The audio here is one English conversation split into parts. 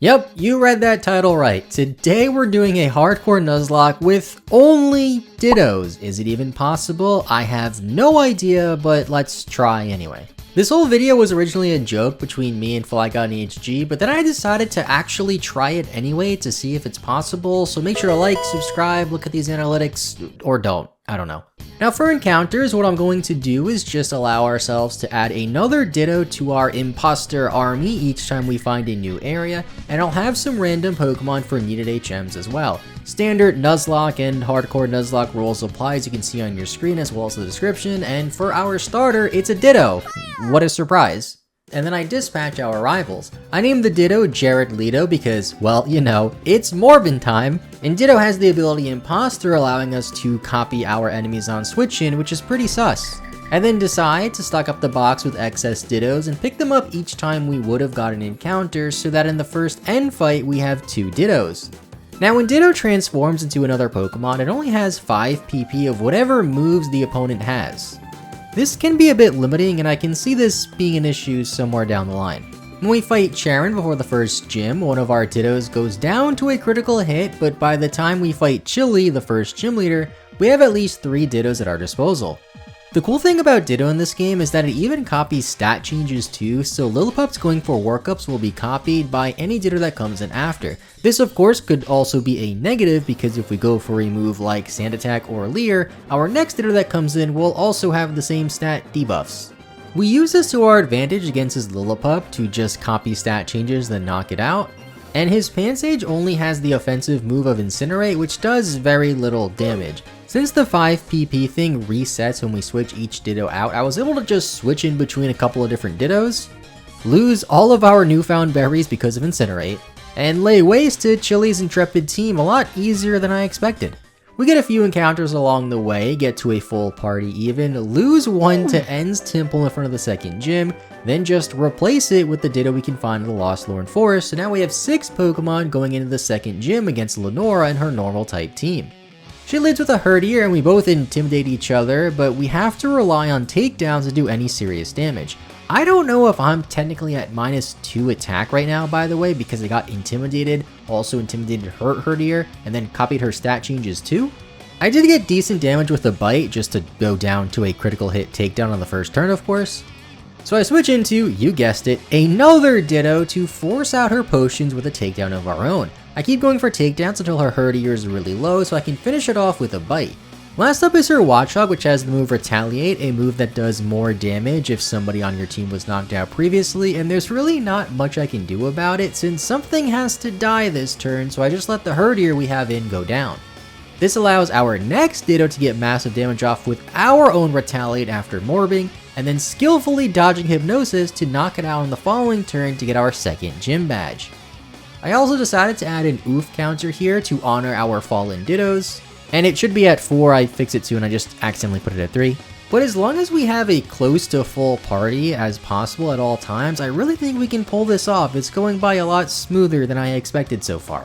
Yep, you read that title right. Today we're doing a Hardcore Nuzlocke with only Dittos. Is it even possible? I have no idea, but let's try anyway. This whole video was originally a joke between me and Cryognal HG, but then I decided to actually try it anyway to see if it's possible, so make sure to like, subscribe, look at these analytics, or don't. I don't know. Now for encounters, what I'm going to do is just allow ourselves to add another Ditto to our imposter army each time we find a new area, and I'll have some random Pokemon for needed HMs as well. Standard Nuzlocke and Hardcore Nuzlocke rules apply, as you can see on your screen as well as the description, and for our starter, it's a Ditto. What a surprise. And then I dispatch our rivals. I named the Ditto Untitled Ditto because, well, you know, it's Morbin time, and Ditto has the ability Imposter, allowing us to copy our enemies on switch-in, which is pretty sus. And then decide to stock up the box with excess Dittos and pick them up each time we would have got an encounter, so that in the first end fight we have 2 Dittos. Now when Ditto transforms into another Pokemon, it only has 5 PP of whatever moves the opponent has. This can be a bit limiting, and I can see this being an issue somewhere down the line. When we fight Charon before the first gym, one of our Dittos goes down to a critical hit, but by the time we fight Chili, the first gym leader, we have at least 3 Dittos at our disposal. The cool thing about Ditto in this game is that it even copies stat changes too, so Lillipups going for workups will be copied by any Ditto that comes in after. This of course could also be a negative, because if we go for a move like Sand Attack or Leer, our next Ditto that comes in will also have the same stat debuffs. We use this to our advantage against his Lillipup to just copy stat changes then knock it out. And his Pansage only has the offensive move of Incinerate, which does very little damage. Since the 5 PP thing resets when we switch each Ditto out, I was able to just switch in between a couple of different Dittos, lose all of our newfound berries because of Incinerate, and lay waste to Chili's intrepid team a lot easier than I expected. We get a few encounters along the way, get to a full party even, lose one to En's Temple in front of the second gym, then just replace it with the Ditto we can find in the Lost Lorn Forest, so now we have 6 Pokemon going into the second gym against Lenora and her normal type team. She leads with a Herdier and we both intimidate each other, but we have to rely on takedowns to do any serious damage. I don't know if I'm technically at -2 attack right now, by the way, because I got intimidated, also intimidated her Herdier, and then copied her stat changes too. I did get decent damage with a bite, just to go down to a critical hit takedown on the first turn of course. So I switch into, you guessed it, another Ditto to force out her potions with a takedown of our own. I keep going for takedowns until her Herdier is really low so I can finish it off with a bite. Last up is her Watchog, which has the move Retaliate, a move that does more damage if somebody on your team was knocked out previously, and there's really not much I can do about it since something has to die this turn, so I just let the Herdier we have in go down. This allows our next Ditto to get massive damage off with our own Retaliate after morbing, and then skillfully dodging Hypnosis to knock it out on the following turn to get our second gym badge. I also decided to add an oof counter here to honor our fallen Dittos, and it should be at 4, I fixed it to and I just accidentally put it at 3. But as long as we have a close to full party as possible at all times, I really think we can pull this off. It's going by a lot smoother than I expected so far.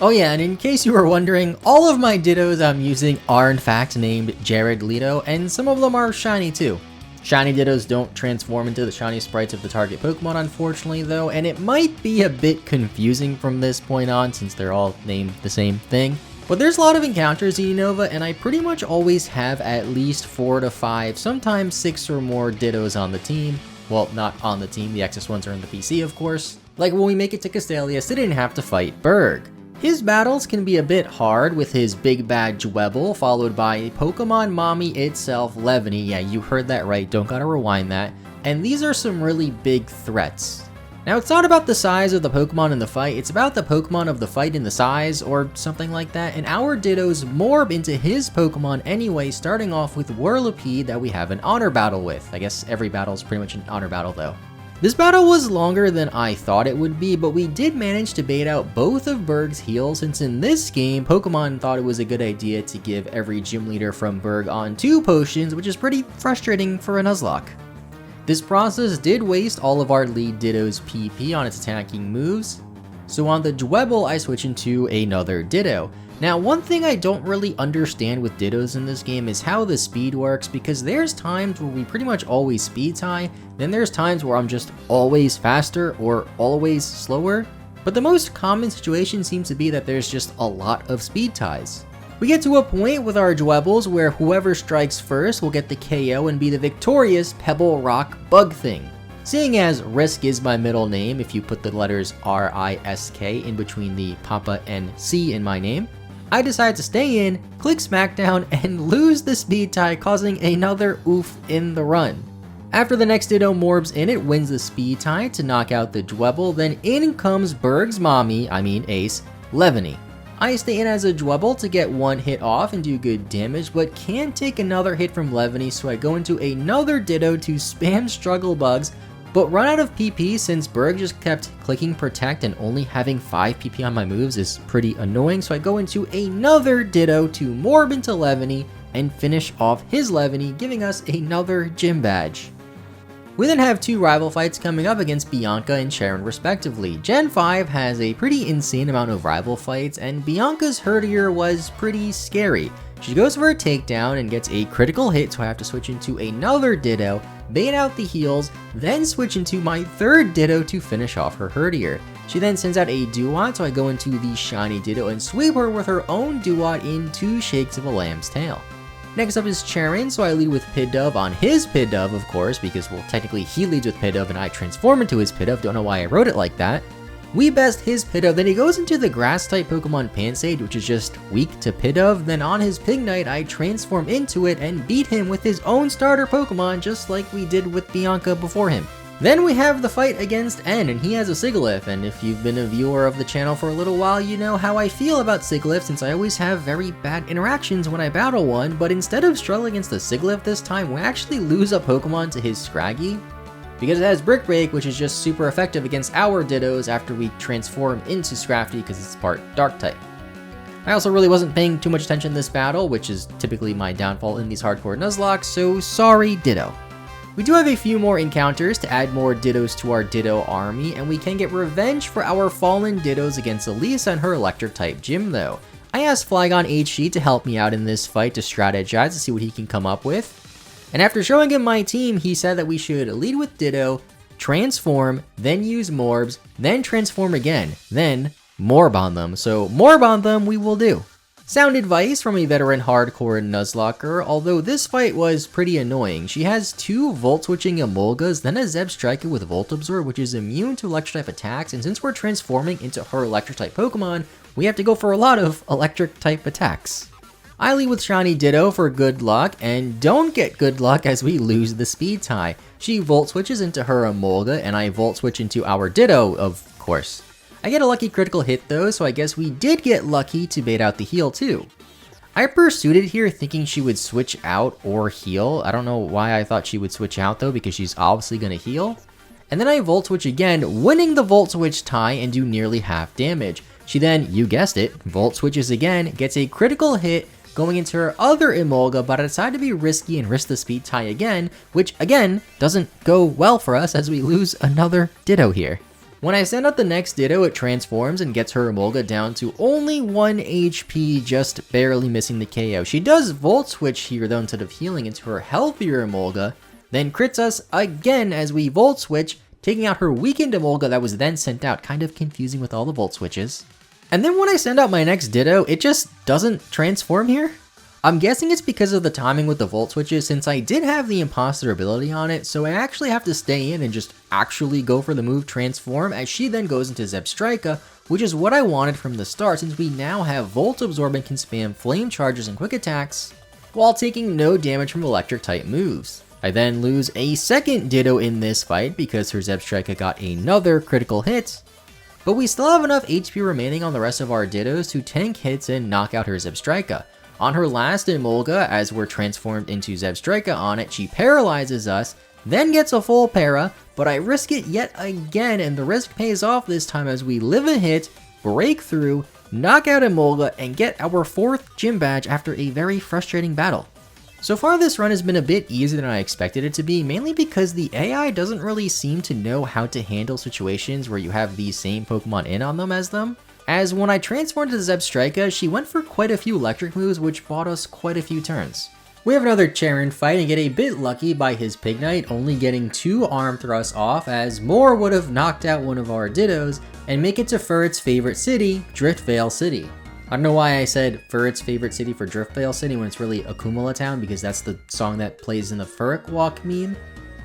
Oh yeah, and in case you were wondering, all of my Dittos I'm using are in fact named Untitled Ditto, and some of them are shiny too. Shiny Dittos don't transform into the shiny sprites of the target Pokemon unfortunately though, and it might be a bit confusing from this point on since they're all named the same thing. But there's a lot of encounters in Unova, and I pretty much always have at least 4 to 5, sometimes 6 or more Dittos on the team. Well, not on the team, the excess ones are in the PC of course. Like when we make it to Castellius, I didn't have to fight Berg. His battles can be a bit hard with his big bad Dwebble, followed by Pokemon Mommy itself, Levany. Yeah, you heard that right, don't gotta rewind that. And these are some really big threats. Now it's not about the size of the Pokemon in the fight, it's about the Pokemon of the fight in the size, or something like that, and our Dittos morb into his Pokemon anyway, starting off with Whirlipede that we have an honor battle with. I guess every battle is pretty much an honor battle though. This battle was longer than I thought it would be, but we did manage to bait out both of Berg's heals, since in this game, Pokemon thought it was a good idea to give every gym leader from Berg on 2 potions, which is pretty frustrating for a Nuzlocke. This process did waste all of our lead Ditto's PP on its attacking moves, so on the Dwebble I switch into another Ditto. Now, one thing I don't really understand with Dittos in this game is how the speed works, because there's times where we pretty much always speed tie, then there's times where I'm just always faster or always slower. But the most common situation seems to be that there's just a lot of speed ties. We get to a point with our Dwebbles where whoever strikes first will get the KO and be the victorious Pebble Rock Bug Thing. Seeing as Risk is my middle name, if you put the letters R-I-S-K in between the Papa and C in my name, I decide to stay in, click Smackdown, and lose the speed tie, causing another oof in the run. After the next Ditto morbs in, it wins the speed tie to knock out the Dwebble, then in comes Berg's mommy, Ace, Levany. I stay in as a Dwebble to get one hit off and do good damage, but can't take another hit from Levany, so I go into another Ditto to spam Struggle Bugs, but run out of PP since Berg just kept clicking Protect and only having 5 PP on my moves is pretty annoying, so I go into another Ditto to morb into Levany and finish off his Levany, giving us another gym badge. We then have 2 rival fights coming up against Bianca and Charon respectively. Gen 5 has a pretty insane amount of rival fights, and Bianca's Herdier was pretty scary. She goes for a takedown and gets a critical hit, so I have to switch into another Ditto, bait out the heals, then switch into my third Ditto to finish off her Herdier. She then sends out a Duat, so I go into the Shiny Ditto and sweep her with her own Duat in 2 shakes of a lamb's tail. Next up is Charon, so I lead with Pidove on his Pidove, of course, because, well, technically he leads with Pidove and I transform into his Pidove, don't know why I wrote it like that. We best his Pidove, then he goes into the Grass-type Pokemon Pansage, which is just weak to Pidove, then on his Pignite I transform into it and beat him with his own starter Pokemon, just like we did with Bianca before him. Then we have the fight against N, and he has a Sigilyph, and if you've been a viewer of the channel for a little while, you know how I feel about Sigilyph since I always have very bad interactions when I battle one, but instead of struggling against the Sigilyph this time, we actually lose a Pokemon to his Scraggy, because it has Brick Break, which is just super effective against our Dittos after we transform into Scrafty because it's part Dark-type. I also really wasn't paying too much attention this battle, which is typically my downfall in these Hardcore Nuzlocke, so sorry Ditto. We do have a few more encounters to add more Dittos to our Ditto army, and we can get revenge for our fallen Dittos against Elisa and her Electric-type gym though. I asked Flygon HG to help me out in this fight to strategize to see what he can come up with. And after showing him my team, he said that we should lead with Ditto, transform, then use Morbs, then transform again, then Morb on them. So Morb on them we will do. Sound advice from a veteran Hardcore Nuzlocker, although this fight was pretty annoying. She has 2 Volt Switching Emolgas, then a Zebstrika with Volt Absorb, which is immune to Electric-type attacks, and since we're transforming into her Electric-type Pokemon, we have to go for a lot of Electric-type attacks. I lead with Shiny Ditto for good luck, and don't get good luck as we lose the speed tie. She Volt Switches into her Emolga, and I Volt Switch into our Ditto, of course. I get a lucky critical hit though, so I guess we did get lucky to bait out the heal too. I pursued it here thinking she would switch out or heal. I don't know why I thought she would switch out though, because she's obviously going to heal. And then I Volt Switch again, winning the Volt Switch tie and do nearly half damage. She then, you guessed it, Volt Switches again, gets a critical hit, going into her other Emolga, but I decide to be risky and risk the speed tie again, which again, doesn't go well for us as we lose another Ditto here. When I send out the next Ditto, it transforms and gets her Emolga down to only 1 HP, just barely missing the KO. She does Volt Switch here though instead of healing into her healthier Emolga, then crits us again as we Volt Switch, taking out her weakened Emolga that was then sent out, kind of confusing with all the Volt Switches. And then when I send out my next Ditto, it just doesn't transform here. I'm guessing it's because of the timing with the Volt Switches since I did have the Imposter ability on it, so I actually have to stay in and just actually go for the move Transform as she then goes into Zebstrika, which is what I wanted from the start since we now have Volt Absorb and can spam Flame Charges and Quick Attacks while taking no damage from Electric type moves. I then lose a second Ditto in this fight because her Zebstrika got another critical hit, but we still have enough HP remaining on the rest of our Dittos to tank hits and knock out her Zebstrika. On her last Emolga, as we're transformed into Zebstrika on it, she paralyzes us, then gets a full para, but I risk it yet again, and the risk pays off this time as we live a hit, break through, knock out Emolga, and get our 4th gym badge after a very frustrating battle. So far this run has been a bit easier than I expected it to be, mainly because the AI doesn't really seem to know how to handle situations where you have these same Pokemon in on them as them. As when I transformed to Zebstrika, she went for quite a few electric moves which bought us quite a few turns. We have another Charon fight and get a bit lucky by his Pig Knight only getting 2 arm thrusts off, as more would have knocked out one of our Dittos and make it to Furret's favorite city, Driftvale City. I don't know why I said Furret's favorite city for Driftvale City when it's really Akumala Town, because that's the song that plays in the Furret Walk meme.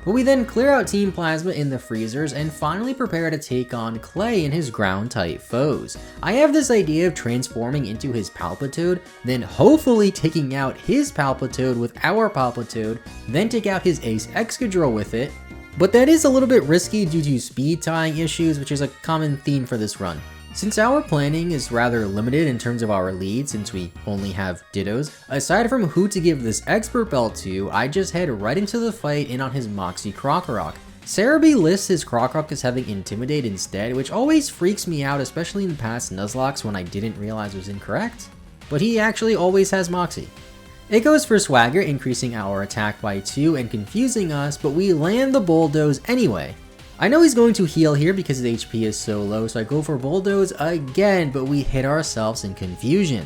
But we then clear out Team Plasma in the freezers and finally prepare to take on Clay and his ground-type foes. I have this idea of transforming into his Palpitoad, then hopefully taking out his Palpitoad with our Palpitoad, then take out his Ace Excadrill with it. But that is a little bit risky due to speed tying issues, which is a common theme for this run. Since our planning is rather limited in terms of our lead, since we only have Dittos, aside from who to give this expert belt to, I just head right into the fight in on his Moxie Krokorok. Cerebi lists his Krokorok as having Intimidate instead, which always freaks me out, especially in past Nuzlockes when I didn't realize was incorrect. But he actually always has Moxie. It goes for Swagger, increasing our attack by 2 and confusing us, but we land the Bulldoze anyway. I know he's going to heal here because his HP is so low, so I go for Bulldoze again, but we hit ourselves in confusion.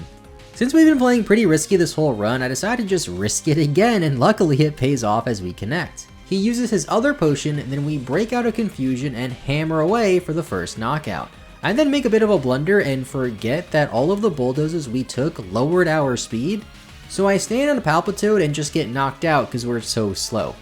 Since we've been playing pretty risky this whole run, I decided to just risk it again, and luckily it pays off as we connect. He uses his other potion, and then we break out of confusion and hammer away for the first knockout. I then make a bit of a blunder and forget that all of the Bulldozes we took lowered our speed, so I stand on a Palpitoad and just get knocked out because we're so slow.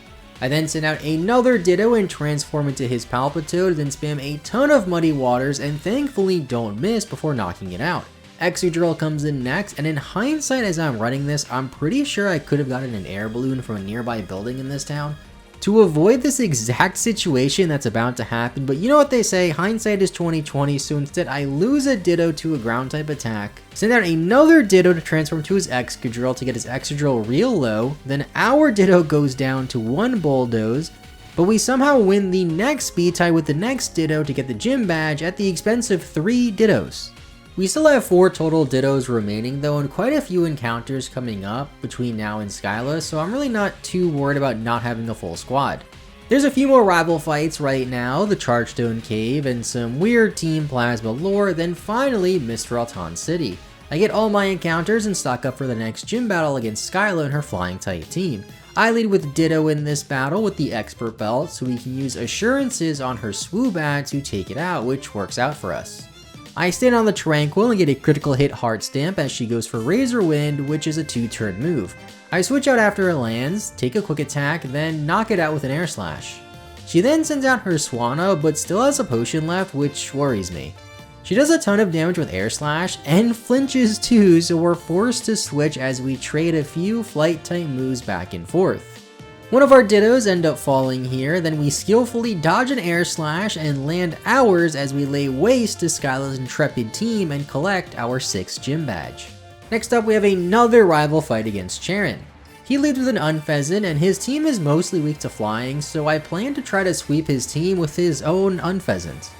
I then send out another Ditto and transform into his Palpitoad, then spam a ton of Muddy Waters and thankfully don't miss before knocking it out. Excadrill comes in next, and in hindsight as I'm running this, I'm pretty sure I could have gotten an air balloon from a nearby building in this town to avoid this exact situation that's about to happen, but you know what they say, hindsight is 20/20, so instead I lose a Ditto to a ground type attack, send out another Ditto to transform to his Excadrill to get his Excadrill real low, then our Ditto goes down to 1 Bulldoze, but we somehow win the next speed tie with the next Ditto to get the gym badge at the expense of 3 Dittos. We still have 4 total Dittos remaining though, and quite a few encounters coming up between now and Skyla, so I'm really not too worried about not having a full squad. There's a few more rival fights right now, the Chargestone Cave and some weird Team Plasma lore, then finally Mr. Altan City. I get all my encounters and stock up for the next gym battle against Skyla and her flying type team. I lead with Ditto in this battle with the expert belt, so we can use assurances on her Swoobat to take it out, which works out for us. I stand on the Tranquil and get a critical hit Heart Stamp as she goes for Razor Wind, which is a 2-turn move. I switch out after it lands, take a quick attack, then knock it out with an Air Slash. She then sends out her Swanna, but still has a potion left, which worries me. She does a ton of damage with Air Slash, and flinches too, so we're forced to switch as we trade a few flight type moves back and forth. One of our Dittos end up falling here, then we skillfully dodge an Air Slash and land ours as we lay waste to Skyla's intrepid team and collect our 6th gym badge. Next up we have another rival fight against Charon. He leads with an Unpheasant and his team is mostly weak to flying, so I plan to try to sweep his team with his own Unpheasant.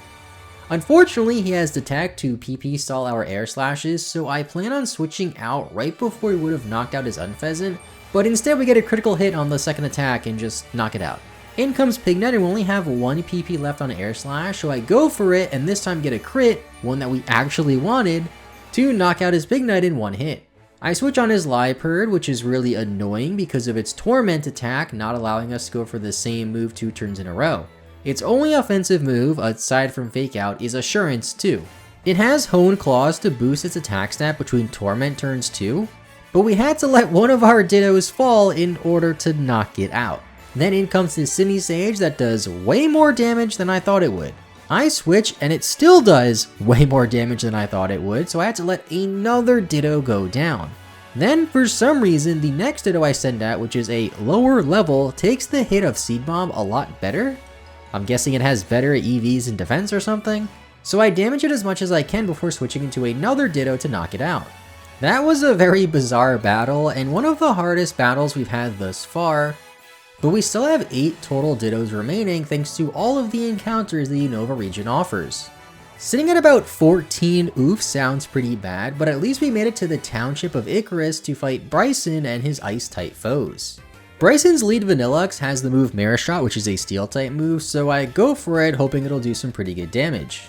Unfortunately, he has Detect to PP stall our Air Slashes, so I plan on switching out right before he would have knocked out his Unpheasant, but instead we get a critical hit on the second attack and just knock it out. In comes Pignet and we only have 1 PP left on Air Slash, so I go for it and this time get a crit, one that we actually wanted, to knock out his Pignet in 1 hit. I switch on his Liepard, which is really annoying because of its Torment attack not allowing us to go for the same move 2 turns in a row. Its only offensive move, aside from Fake Out, is Assurance too. It has Hone Claws to boost its attack stat between Torment turns too, but we had to let one of our Dittos fall in order to knock it out. Then in comes the Simi Sage that does way more damage than I thought it would. I switch and it still does way more damage than I thought it would, so I had to let another Ditto go down. Then for some reason the next Ditto I send out, which is a lower level, takes the hit of Seed Bomb a lot better. I'm guessing it has better EVs in defense or something. So I damage it as much as I can before switching into another Ditto to knock it out. That was a very bizarre battle and one of the hardest battles we've had thus far, but we still have 8 total Dittos remaining thanks to all of the encounters the Unova region offers. Sitting at about 14 oof sounds pretty bad, but at least we made it to the township of Icarus to fight Bryson and his ice type foes. Bryson's lead Vanillux has the move Mirror Shot, which is a steel type move, so I go for it hoping it'll do some pretty good damage.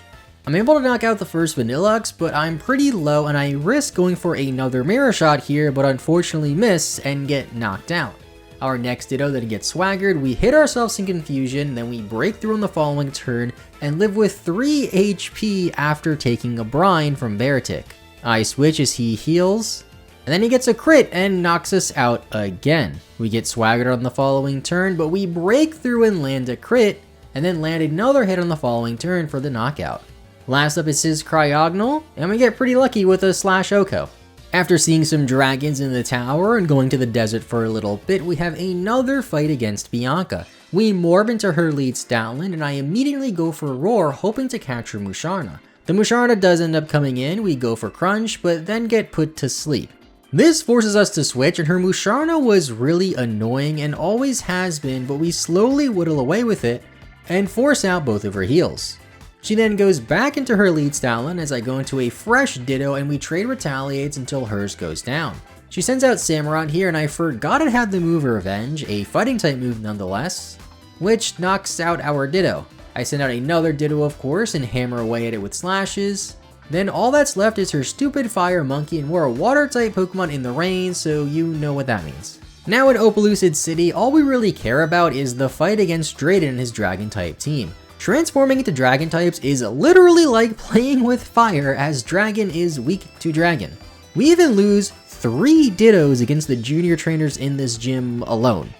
I'm able to knock out the first Vanillux, but I'm pretty low and I risk going for another mirror shot here, but unfortunately miss and get knocked out. Our next Ditto then gets swaggered, we hit ourselves in confusion, then we break through on the following turn and live with 3 HP after taking a brine from Beartic. I switch as he heals, and then he gets a crit and knocks us out again. We get swaggered on the following turn, but we break through and land a crit, and then land another hit on the following turn for the knockout. Last up is his Cryognal, and we get pretty lucky with a Slash Oko. After seeing some dragons in the tower and going to the desert for a little bit, we have another fight against Bianca. We morph into her lead Stoutland, and I immediately go for Roar, hoping to capture Musharna. The Musharna does end up coming in, we go for Crunch, but then get put to sleep. This forces us to switch, and her Musharna was really annoying and always has been, but we slowly whittle away with it and force out both of her heals. She then goes back into her lead Stoutland as I go into a fresh Ditto and we trade retaliates until hers goes down. She sends out Samurott here and I forgot it had the move Revenge, a fighting type move nonetheless, which knocks out our Ditto. I send out another Ditto of course and hammer away at it with slashes. Then all that's left is her stupid Fire Monkey, and we're a water type Pokemon in the rain, so you know what that means. Now in Opelucid City, all we really care about is the fight against Drayden and his Dragon type team. Transforming into Dragon types is literally like playing with fire, as Dragon is weak to Dragon. We even lose 3 Dittos against the junior trainers in this gym alone.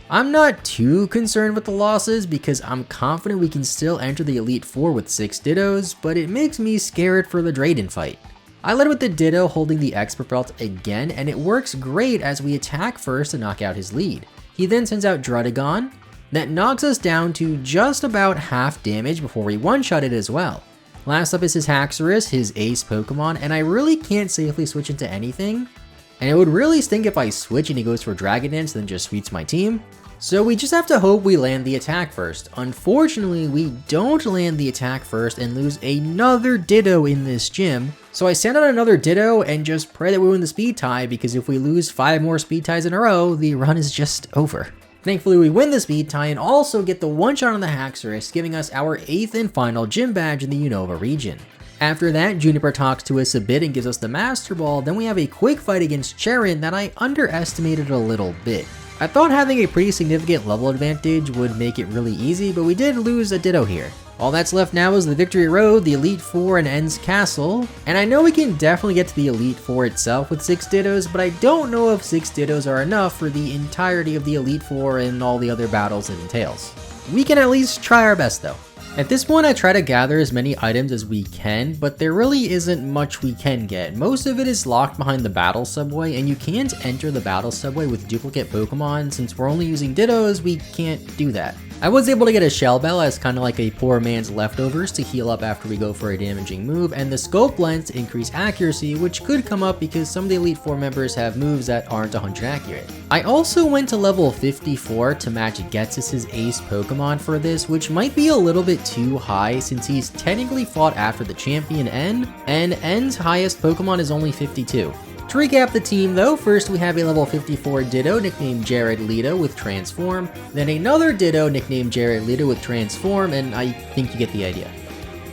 I'm not too concerned with the losses because I'm confident we can still enter the Elite Four with 6 Dittos, but it makes me scared for the Drayden fight. I led with the Ditto holding the Expert Belt again, and it works great as we attack first to knock out his lead. He then sends out Druddigon, that knocks us down to just about half damage before we one-shot it as well. Last up is his Haxorus, his ace Pokemon, and I really can't safely switch into anything. And it would really stink if I switch and he goes for Dragon Dance and then just sweeps my team. So we just have to hope we land the attack first. Unfortunately, we don't land the attack first and lose another Ditto in this gym. So I send out another Ditto and just pray that we win the speed tie, because if we lose 5 more speed ties in a row, the run is just over. Thankfully, we win the speed tie and also get the one-shot on the Haxorus, giving us our 8th and final gym badge in the Unova region. After that, Juniper talks to us a bit and gives us the Master Ball, then we have a quick fight against Charon that I underestimated a little bit. I thought having a pretty significant level advantage would make it really easy, but we did lose a Ditto here. All that's left now is the Victory Road, the Elite Four, and End's Castle, and I know we can definitely get to the Elite Four itself with 6 Dittos, but I don't know if 6 Dittos are enough for the entirety of the Elite Four and all the other battles it entails. We can at least try our best though. At this point, I try to gather as many items as we can, but there really isn't much we can get. Most of it is locked behind the battle subway, and you can't enter the battle subway with duplicate Pokemon. Since we're only using Dittos, we can't do that. I was able to get a Shell Bell as kind of like a poor man's leftovers to heal up after we go for a damaging move, and the Scope Lens to increase accuracy, which could come up because some of the Elite Four members have moves that aren't 100 accurate. I also went to level 54 to match Ghetsis' ace Pokemon for this, which might be a little bit too high since he's technically fought after the champion N, and N's highest Pokemon is only 52. To recap the team though, first we have a level 54 Ditto nicknamed Jared Leto with Transform, then another Ditto nicknamed Jared Leto with Transform, and I think you get the idea.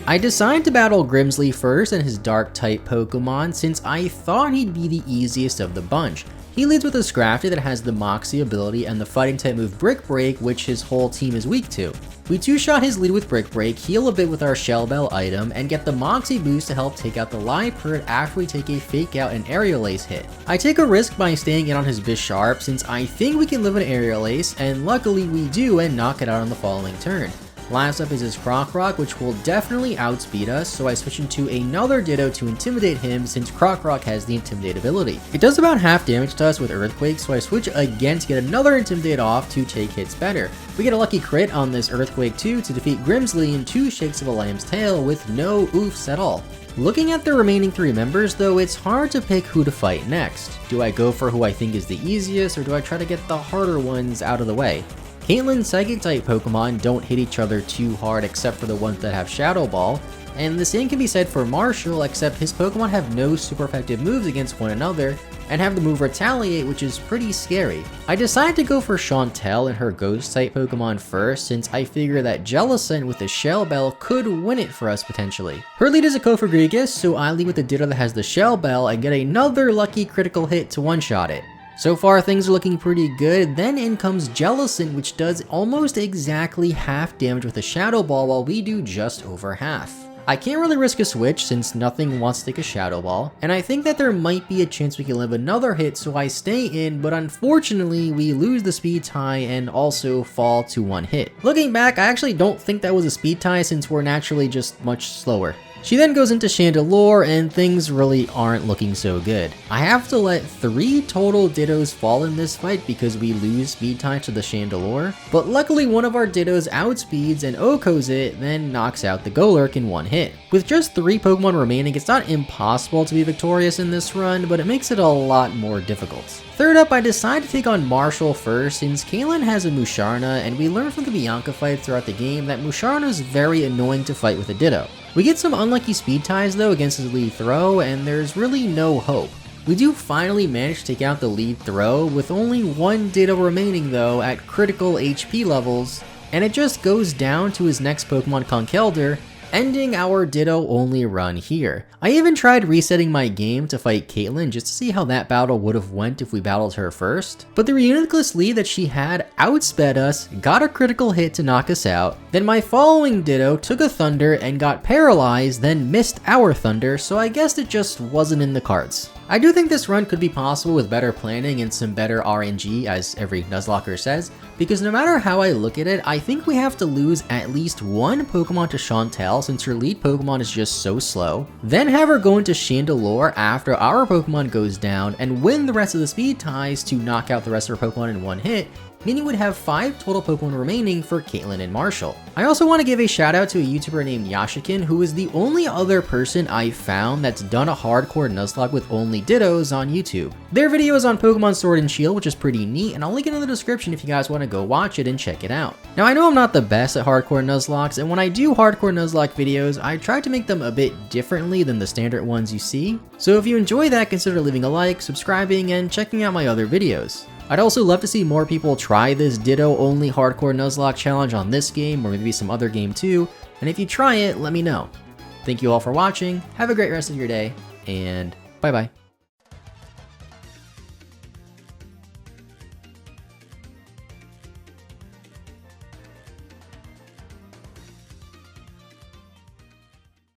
I decided to battle Grimsley first and his Dark type Pokemon since I thought he'd be the easiest of the bunch. He leads with a Scrafty that has the Moxie ability and the fighting type move Brick Break, which his whole team is weak to. We 2-shot his lead with Brick Break, heal a bit with our Shell Bell item, and get the Moxie boost to help take out the Liepard after we take a Fake Out and Aerial Ace hit. I take a risk by staying in on his Bisharp since I think we can live an Aerial Ace, and luckily we do and knock it out on the following turn. Last up is his Croc-Rock, which will definitely outspeed us, so I switch into another Ditto to intimidate him since Croc-Rock has the Intimidate ability. It does about half damage to us with Earthquake, so I switch again to get another Intimidate off to take hits better. We get a lucky crit on this Earthquake too to defeat Grimsley in 2 shakes of a lamb's tail with no oofs at all. Looking at the remaining 3 members though, it's hard to pick who to fight next. Do I go for who I think is the easiest, or do I try to get the harder ones out of the way? Caitlyn's Psychic-type Pokemon don't hit each other too hard except for the ones that have Shadow Ball, and the same can be said for Marshall, except his Pokemon have no super effective moves against one another, and have the move Retaliate, which is pretty scary. I decided to go for Chantel and her Ghost-type Pokemon first, since I figure that Jellicent with the Shell Bell could win it for us potentially. Her lead is a Kofagrigus, so I lead with the Ditto that has the Shell Bell and get another lucky critical hit to one-shot it. So far things are looking pretty good, then in comes Jellicent, which does almost exactly half damage with a Shadow Ball while we do just over half. I can't really risk a switch since nothing wants to take a Shadow Ball, and I think that there might be a chance we can live another hit, so I stay in, but unfortunately we lose the speed tie and also fall to one hit. Looking back, I actually don't think that was a speed tie since we're naturally just much slower. She then goes into Chandelure and things really aren't looking so good. I have to let 3 total Dittos fall in this fight because we lose speed tie to the Chandelure, but luckily one of our Dittos outspeeds and Okos it, then knocks out the Golurk in one hit. With just 3 Pokemon remaining, it's not impossible to be victorious in this run, but it makes it a lot more difficult. Third up, I decide to take on Marshall first since Kaylin has a Musharna, and we learn from the Bianca fight throughout the game that Musharna is very annoying to fight with a Ditto. We get some unlucky speed ties though against his lead throw, and there's really no hope. We do finally manage to take out the lead throw, with only 1 Ditto remaining though at critical HP levels, and it just goes down to his next Pokemon Conkeldurr, ending our Ditto only run here. I even tried resetting my game to fight Caitlyn just to see how that battle would have went if we battled her first, but the ridiculous lead that she had outsped us, got a critical hit to knock us out, then my following Ditto took a Thunder and got paralyzed, then missed our Thunder, so I guess it just wasn't in the cards. I do think this run could be possible with better planning and some better RNG, as every Nuzlocker says, because no matter how I look at it, I think we have to lose at least 1 Pokemon to Chantel since her lead Pokemon is just so slow, then have her go into Chandelure after our Pokemon goes down and win the rest of the speed ties to knock out the rest of her Pokemon in one hit, meaning we'd have 5 total Pokemon remaining for Caitlyn and Marshall. I also want to give a shout out to a YouTuber named Yashikin, who is the only other person I've found that's done a hardcore Nuzlocke with only Dittos on YouTube. Their video is on Pokemon Sword and Shield, which is pretty neat, and I'll link it in the description if you guys want to go watch it and check it out. Now I know I'm not the best at hardcore Nuzlockes, and when I do hardcore Nuzlocke videos, I try to make them a bit differently than the standard ones you see. So if you enjoy that, consider leaving a like, subscribing, and checking out my other videos. I'd also love to see more people try this Ditto only hardcore Nuzlocke challenge on this game, or maybe some other game too, and if you try it, let me know. Thank you all for watching, have a great rest of your day, and bye bye.